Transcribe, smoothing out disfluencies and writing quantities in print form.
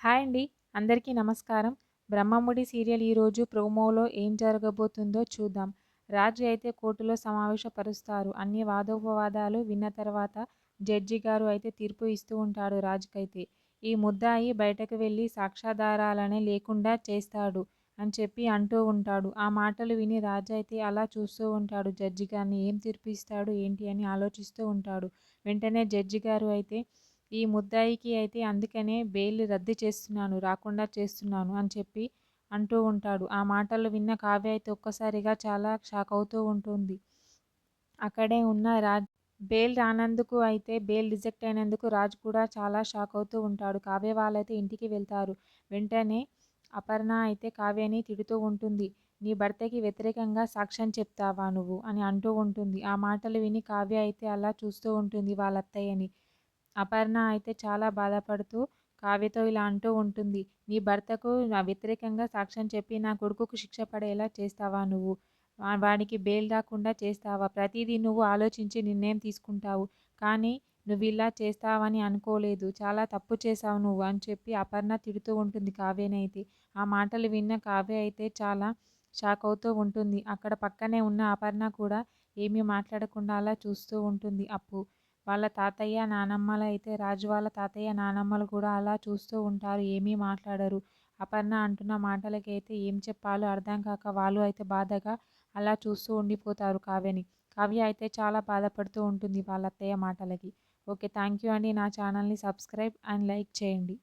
Hi అండి. అందరికీ నమస్కారం. 'బ్రహ్మముడి' సీరియల్ ఈరోజు ప్రోమోలో ఏం జరగబోతుందో చూద్దాం. రాజు అయితే కోర్టులో సమావేశపరుస్తారు. అన్ని వాదోపవాదాలు విన్న తర్వాత జడ్జి గారు అయితే తీర్పు ఇస్తూ ఉంటాడు రాజుకైతే. ఈ ముద్దాయి బయటకు వెళ్ళి సాక్ష్యాధారాలనే లేకుండా చేస్తాడు అని చెప్పి అంటూ ఉంటాడు. ఆ మాటలు విని రాజు అయితే అలా చూస్తూ ఉంటాడు జడ్జి గారిని. ఏం తీర్పు ఇస్తాడు ఏంటి అని ఆలోచిస్తూ ఉంటాడు. వెంటనే జడ్జి గారు అయితే ఈ ముద్దాయికి అయితే అందుకనే బెయిల్ రద్దు చేస్తున్నాను, రాకుండా చేస్తున్నాను అని చెప్పి అంటూ ఉంటాడు. ఆ మాటలు విన్న కావ్య అయితే ఒక్కసారిగా చాలా షాక్ అవుతూ ఉంటుంది. అక్కడే ఉన్న రాజ్ బెయిల్ రానందుకు అయితే బెయిల్ రిజెక్ట్ అయినందుకు రాజు కూడా చాలా షాక్ అవుతూ ఉంటాడు. కావ్య వాళ్ళైతే ఇంటికి వెళ్తారు. వెంటనే అపర్ణ అయితే కావ్యని తిడుతూ ఉంటుంది. నీ భర్తకి వ్యతిరేకంగా సాక్ష్యం చెప్తావా నువ్వు అని అంటూ ఉంటుంది. ఆ మాటలు విని కావ్య అయితే అలా చూస్తూ ఉంటుంది వాళ్ళ అత్తయ్యని. అపర్ణ అయితే చాలా బాధపడుతూ కావ్యతో ఇలా అంటూ ఉంటుంది. నీ భర్తకు వ్యతిరేకంగా సాక్ష్యం చెప్పి నా కొడుకుకు శిక్ష పడేలా చేస్తావా నువ్వు? వాడికి బెయిల్ రాకుండా చేస్తావా? ప్రతిదీ నువ్వు ఆలోచించి నిర్ణయం తీసుకుంటావు. కానీ నువ్విలా చేస్తావని అనుకోలేదు. చాలా తప్పు చేశావు నువ్వు అని చెప్పి అపర్ణ తిడుతూ ఉంటుంది కావ్యనైతే. ఆ మాటలు విన్న కావ్య అయితే చాలా షాక్ అవుతూ ఉంటుంది. అక్కడ పక్కనే ఉన్న అపర్ణ కూడా ఏమీ మాట్లాడకుండా అలా చూస్తూ ఉంటుంది. వాళ్ళ తాతయ్య, నానమ్మలు అయితే రాజు వాళ్ళ తాతయ్య, నానమ్మలు కూడా అలా చూస్తూ ఉంటారు. ఏమీ మాట్లాడరు. అపర్ణ అంటున్న మాటలకైతే ఏం చెప్పాలో అర్థం కాక వాళ్ళు అయితే బాధగా అలా చూస్తూ ఉండిపోతారు కావ్యని. కావ్య అయితే చాలా బాధపడుతూ ఉంటుంది వాళ్ళ అత్తయ్య మాటలకి. ఓకే. థ్యాంక్ యూ అండి. నా ఛానల్ని సబ్స్క్రైబ్ అండ్ లైక్ చేయండి.